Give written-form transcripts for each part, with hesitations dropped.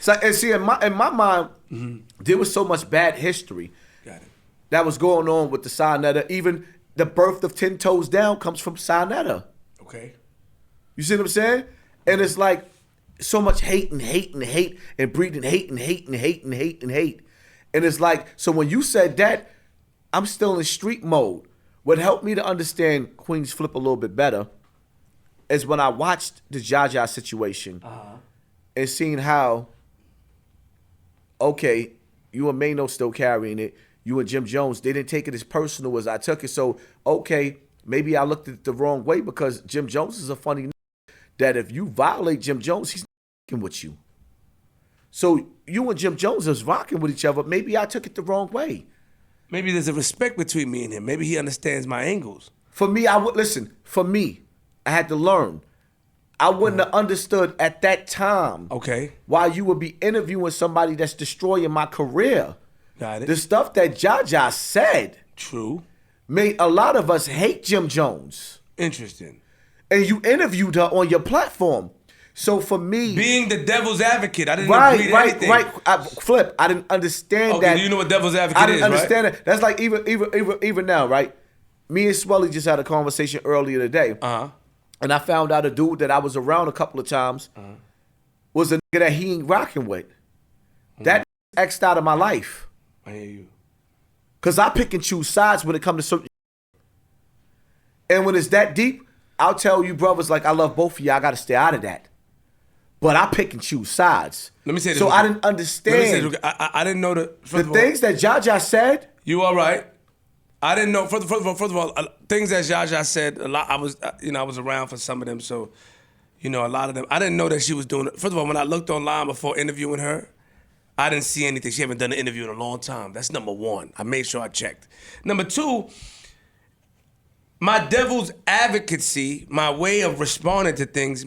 So and see, in my mind, there was so much bad history that was going on with the Sinetta. Even the birth of 10 Toes Down comes from Sinetta. Okay. You see what I'm saying? And it's like so much hate and hate and hate and breeding hate and hate and hate and hate and hate. And it's like, so when you said that, I'm still in street mode. What helped me to understand Queenzflip a little bit better is when I watched the Jha Jha situation and seeing how, okay, you and Mano still carrying it. You and Jim Jones, they didn't take it as personal as I took it. So, okay, maybe I looked at it the wrong way because Jim Jones is a funny that if you violate Jim Jones, he's not with you. So you and Jim Jones is rocking with each other. Maybe I took it the wrong way. Maybe there's a respect between me and him. Maybe he understands my angles. For me, for me, I had to learn. I wouldn't have understood at that time why you would be interviewing somebody that's destroying my career. Got it. The stuff that Jha Jha said made a lot of us hate Jim Jones. Interesting. And you interviewed her on your platform. So for me, being the devil's advocate, I didn't agree to anything. Flip, I didn't understand that. You know what devil's advocate is, I didn't understand it. That's like even now, right? Me and Swelly just had a conversation earlier today. And I found out a dude that I was around a couple of times was a nigga that he ain't rocking with. That X'd out of my life. I hear you. Because I pick and choose sides when it comes to certain. And when it's that deep, I'll tell you brothers, like, I love both of you. I got to stay out of that. But I pick and choose sides. Let me say this. So I didn't understand. I didn't know the things that Jha Jha said. You all right? I didn't know. First of all, things that Jha Jha said. A lot. I was around for some of them. So, a lot of them. I didn't know that she was doing it. First of all, when I looked online before interviewing her, I didn't see anything. She haven't done an interview in a long time. That's number one. I made sure I checked. Number two, my devil's advocacy, my way of responding to things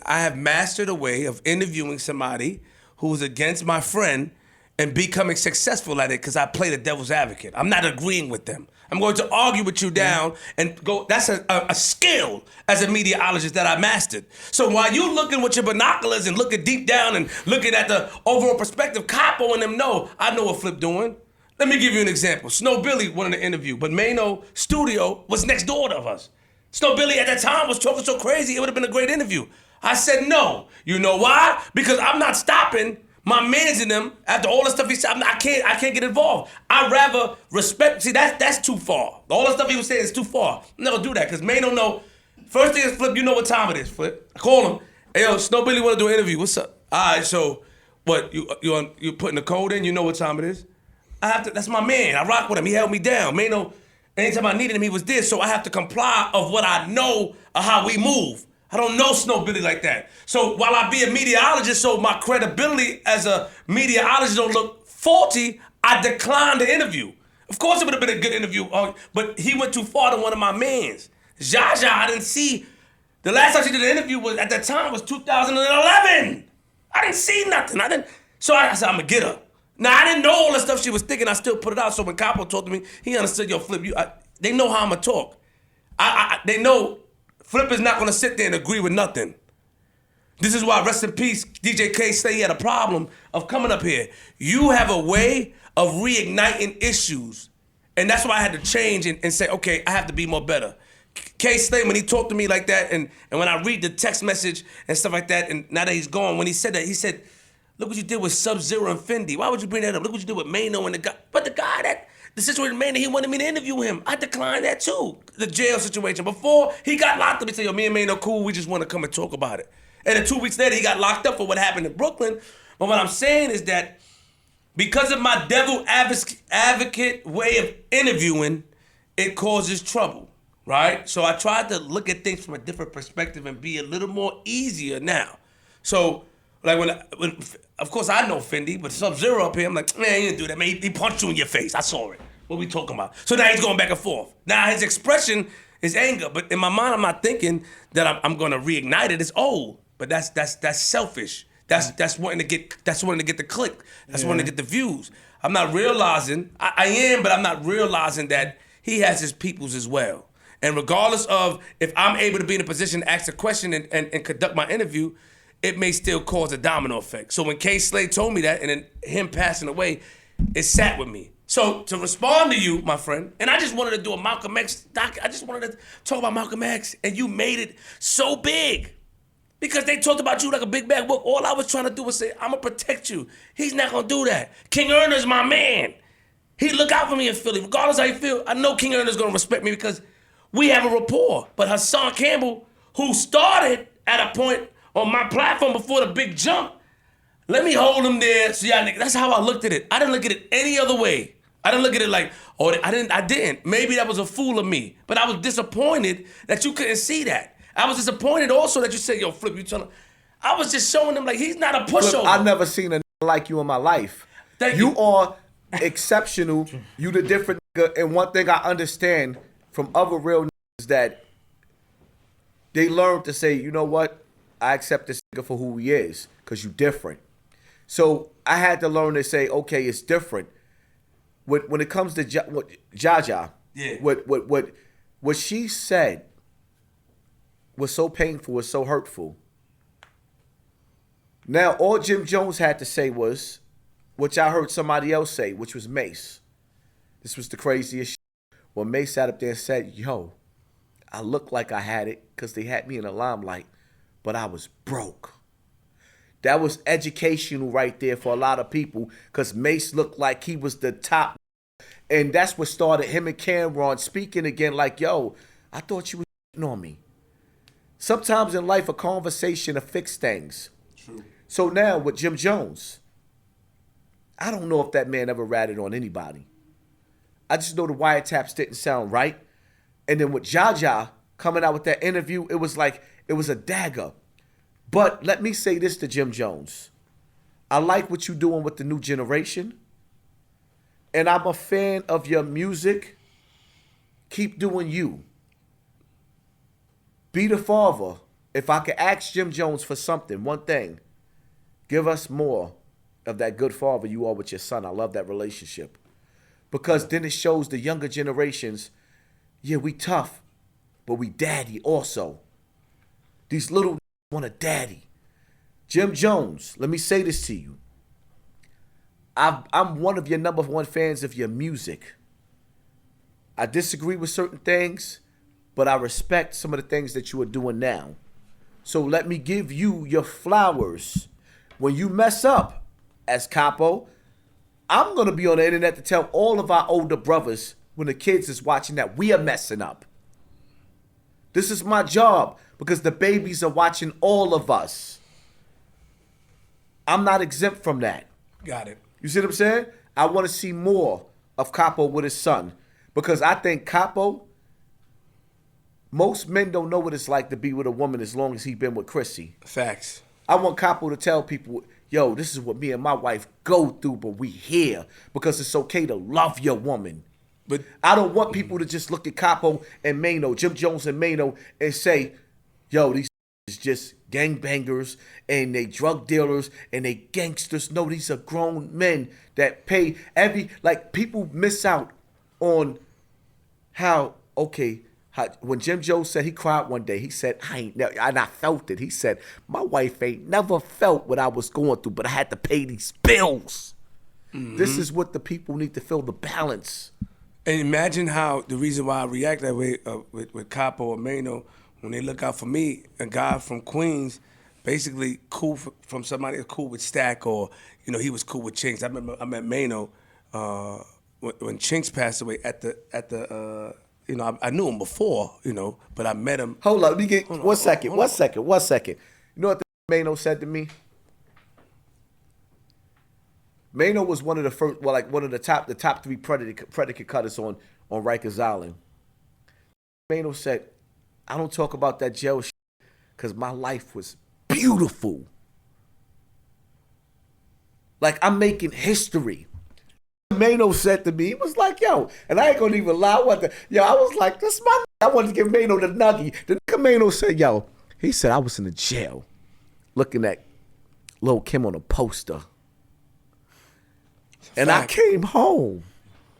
I have mastered a way of interviewing somebody who's against my friend and becoming successful at it because I play the devil's advocate. I'm not agreeing with them. I'm going to argue with you down and go. That's a skill as a mediaologist that I mastered. So while you looking with your binoculars and looking deep down and looking at the overall perspective, Capo and them know, I know what Flip doing. Let me give you an example. Snow Billy wanted to interview, but Mano studio was next door to us. Snow Billy at that time was talking so crazy, it would have been a great interview. I said no. You know why? Because I'm not stopping my mans in them after all the stuff he said. I can't get involved. I'd rather respect. See, that's too far. All the stuff he was saying is too far. I'm not gonna do that because Mano know. First thing is, Flip, you know what time it is, Flip. I call him. Hey, yo, Snow Billy want to do an interview. What's up? All right, so what? You putting the code in? You know what time it is? I have to. That's my man. I rock with him. He held me down. Mano, anytime I needed him, he was there. So I have to comply of what I know of how we move. I don't know Snow Billy like that. So while I be a meteorologist, so my credibility as a meteorologist don't look faulty, I declined the interview. Of course it would have been a good interview, but he went too far to one of my mans. Jha Jha, I didn't see. The last time she did an interview at that time was 2011. I didn't see nothing. So I said, I'm gonna get her. Now, I didn't know all the stuff she was thinking. I still put it out. So when Capo talked to me, he understood, yo, Flip, they know how I'm going to talk. They know Flip is not going to sit there and agree with nothing. This is why, rest in peace, DJ K say he had a problem of coming up here. You have a way of reigniting issues. And that's why I had to change and say, okay, I have to be more better. K Slay, when he talked to me like that, and when I read the text message and stuff like that, and now that he's gone, when he said that, he said, look what you did with Sub-Zero and Fendi. Why would you bring that up? Look what you did with Mano and the guy. But the guy the situation with Mano, he wanted me to interview him. I declined that too. The jail situation. Before he got locked up, he said, yo, me and Mano cool, we just want to come and talk about it. And then 2 weeks later, he got locked up for what happened in Brooklyn. But what I'm saying is that because of my devil advocate way of interviewing, it causes trouble, right? So I tried to look at things from a different perspective and be a little more easier now. So, like when of course I know Fendi, but Sub-Zero up here, I'm like, man, he didn't do that, man. He punched you in your face. I saw it. What we talking about? So now he's going back and forth. Now his expression is anger, but in my mind I'm not thinking that I'm going to reignite it. It's old, but that's selfish. That's wanting to get the click. That's wanting to get the views. I'm not realizing I am, but I'm not realizing that he has his peoples as well. And regardless of if I'm able to be in a position to ask a question and conduct my interview, it may still cause a domino effect. So when K Slade told me that, and then him passing away, it sat with me. So to respond to you, my friend, and I just wanted to do a Malcolm X doc. I just wanted to talk about Malcolm X, and you made it so big. Because they talked about you like a big bad book. All I was trying to do was say, I'm going to protect you. He's not going to do that. King Erner's my man. He look out for me in Philly. Regardless how you feel, I know King Erner's going to respect me because we have a rapport. But Hassan Campbell, who started at a point on my platform before the big jump, let me hold him there. So y'all niggas, that's how I looked at it. I didn't look at it any other way. I didn't look at it like, oh, I didn't. Maybe that was a fool of me. But I was disappointed that you couldn't see that. I was disappointed also that you said, yo, Flip, you telling. I was just showing them like he's not a pushover. Flip, I never seen a like you in my life. Thank you are exceptional. You the different nigga. And one thing I understand from other real niggas that they learn to say, you know what? I accept this nigga for who he is because you different. So I had to learn to say, okay, it's different. When it comes to Jha Jha, yeah. what she said was so painful, was so hurtful. Now, all Jim Jones had to say was, which I heard somebody else say, which was Mace. This was the craziest shit. When Mace sat up there and said, yo, I looked like I had it because they had me in the limelight, but I was broke. That was educational right there for a lot of people because Mace looked like he was the top. And that's what started him and Cameron speaking again like, yo, I thought you was on me. Sometimes in life, a conversation will fix things. True. So now with Jim Jones, I don't know if that man ever ratted on anybody. I just know the wiretaps didn't sound right. And then with Jha Jha coming out with that interview, it was like, it was a dagger. But let me say this to Jim Jones. I like what you're doing with the new generation. And I'm a fan of your music. Keep doing you. Be the father. If I could ask Jim Jones for something, one thing, give us more of that good father you are with your son. I love that relationship. Because then it shows the younger generations, yeah, we tough, but we daddy also. These little want a daddy. Jim Jones, let me say this to you. I'm one of your number one fans of your music. I disagree with certain things, but I respect some of the things that you are doing now. So let me give you your flowers. When you mess up as Capo, I'm going to be on the internet to tell all of our older brothers when the kids is watching that we are messing up. This is my job because the babies are watching all of us. I'm not exempt from that. Got it. You see what I'm saying? I want to see more of Capo with his son because I think Capo, most men don't know what it's like to be with a woman as long as he's been with Chrissy. Facts. I want Capo to tell people, yo, this is what me and my wife go through, but we here because it's okay to love your woman. But I don't want people to just look at Capo and Mano, Jim Jones and Mano, and say, yo, these is just gangbangers and they drug dealers and they gangsters. No, these are grown men that pay people miss out on how, when Jim Jones said he cried one day, he said, and I felt it. He said, my wife ain't never felt what I was going through, but I had to pay these bills. Mm-hmm. This is what the people need to feel, the balance. And imagine how the reason why I react that way with Capo or Mano, when they look out for me, a guy from Queens, basically cool from somebody that's cool with Stack or, he was cool with Chinks. I remember I met Mano when Chinks passed away at the I knew him before, but I met him. Hold up, let me get one second. You know what the Mano said to me? Mano was one of the first, one of the top three predicate cutters on Rikers Island. Mano said, I don't talk about that jail shit because my life was beautiful. Like, I'm making history. Mano said to me, he was like, yo, and I ain't gonna even lie, I was like, this is my I wanted to give Mano the nuggie. The nigga Mano said, yo, he said, I was in the jail looking at Lil' Kim on a poster. And I came home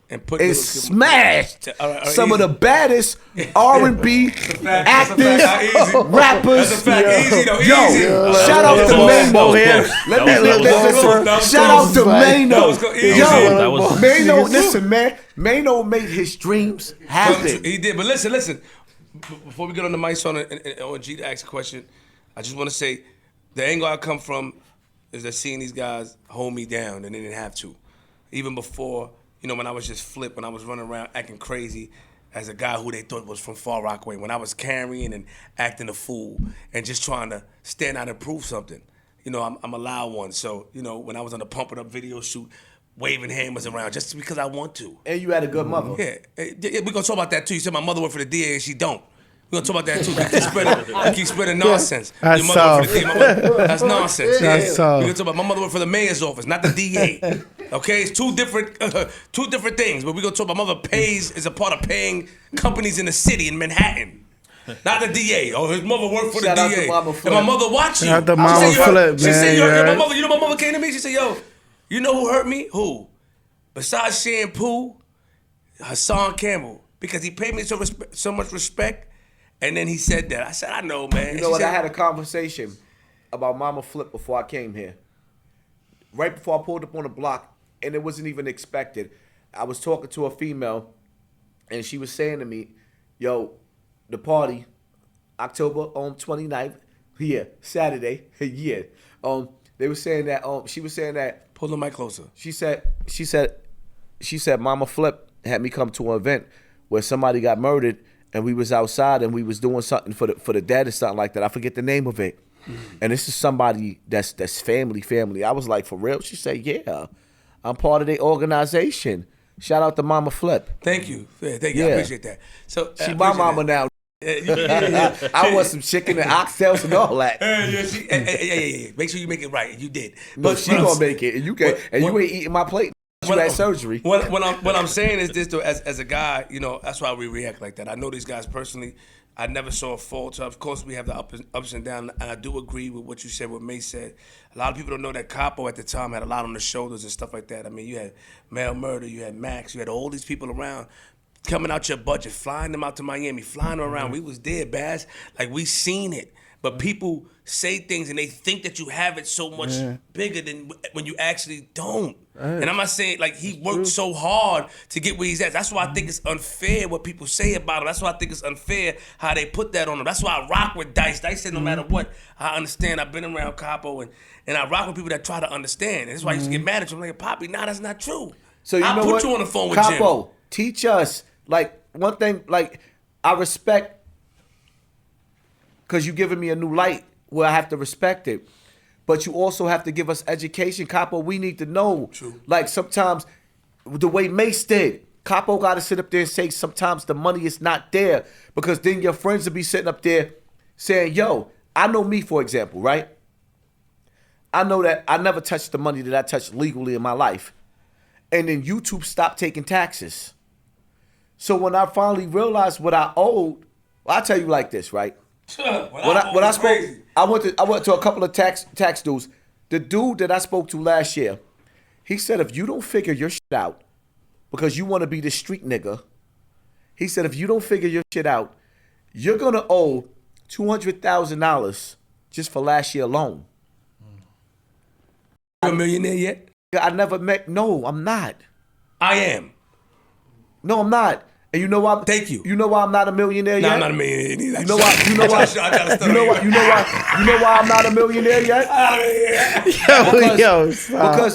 and put and little- smashed All right, some of easy. the baddest R&B actors, Easy. rappers. That's a fact. Easy though. Yo, Easy. shout out to Mano here. That was Shout out to That Mano. was cool. Easy. That was- Mano, listen, man. Mano made his dreams happen. He did, but listen. Before we get on the mic on on G to ask a question, I just want to say the angle I come from is that seeing these guys hold me down and they didn't have to. Even before, you know, when I was just Flip, when I was running around acting crazy as a guy who they thought was from Far Rockaway, when I was carrying and acting a fool and just trying to stand out and prove something. You know, I'm a loud one, so, you know, when I was on the Pump It Up video shoot, waving hammers around just because I want to. And you had a good mother. Yeah, we're gonna talk about that too. You said my mother worked for the DA and she don't. We're gonna talk about that too. You keep spreading nonsense. That's Your mother worked for the DA, my mother- that's nonsense. That's We're tough. gonna talk about my mother worked for the mayor's office, not the DA. Okay, it's two different things. But we're gonna talk about my mother is a part of paying companies in the city in Manhattan. Not the DA. Oh, his mother worked for Shout the out to DA. Mama And Flip. my mother watched you. Shout out to She Mama said, Flip, She said, man, yo, right? my mother, you know my mother came to me? She said, yo, you know who hurt me? Who? Besides Shampoo, Hassan Campbell. Because he paid me so much respect. And then he said that. I said, I know, man. You know what? I had a conversation about Mama Flip before I came here. Right before I pulled up on the block, and it wasn't even expected. I was talking to a female, and she was saying to me, yo, the party, October 29th, yeah, Saturday, yeah. They were saying that, she was saying that, Pull the mic closer. she said Mama Flip had me come to an event where somebody got murdered and we was outside and we was doing something for the dead or something like that. I forget the name of it. And this is somebody that's family. I was like, for real? She said, yeah, I'm part of the organization. Shout out to Mama Flip. Thank you. Yeah, thank you. I Yeah. appreciate that. So She my mama now. I want some chicken and oxtails and all that. Yeah. Make sure you make it right. And you did. But she gonna make it, and you can, and you ain't eating my plate. You had surgery. What I'm saying is this though, as a guy, you know, that's why we react like that. I know these guys personally. I never saw a fault. So of course we have the ups and downs, and I do agree with what you said, what May said. A lot of people don't know that Capo at the time had a lot on the shoulders and stuff like that. I mean, you had Mel Murder, you had Max, you had all these people around coming out your budget, flying them out to Miami, flying them around. We was there, Baz. Like, we seen it. But people say things and they think that you have it so much bigger than when you actually don't. And I'm not saying, like, he worked so hard to get where he's at. That's why I think it's unfair what people say about him. That's why I think it's unfair how they put that on him. That's why I rock with Dice. Dice said no matter what, I understand. I've been around Capo and I rock with people that try to understand. And that's why I used to get mad at you. I'm like, Poppy, nah, that's not true. So you I'll know put what? you on the phone with Capo, Jim. teach us. Like, one thing, like, I respect, because you giving me a new light where I have to respect it. But you also have to give us education. Capo, we need to know. True. Like, sometimes, the way Mace did, Capo got to sit up there and say sometimes the money is not there. Because then your friends will be sitting up there saying, yo, I know me, for example, right? I know that I never touched the money that I touched legally in my life. And then YouTube stopped taking taxes. So when I finally realized what I owed, well, I'll tell you like this, right? When I spoke, I went to a couple of tax dudes. The dude that I spoke to last year, he said, if you don't figure your shit out, because you want to be the street nigga, he said, if you don't figure your shit out, you're gonna owe $200,000 just for last year alone. You a millionaire yet? I never met. No, I'm not. I am. No, I'm not. And you know why? Thank you. You know why I'm not a millionaire No, yet? I'm not a millionaire either. You know why? You know why? You know why? You know why? You know why I'm not a millionaire yet? Yo, stop. Because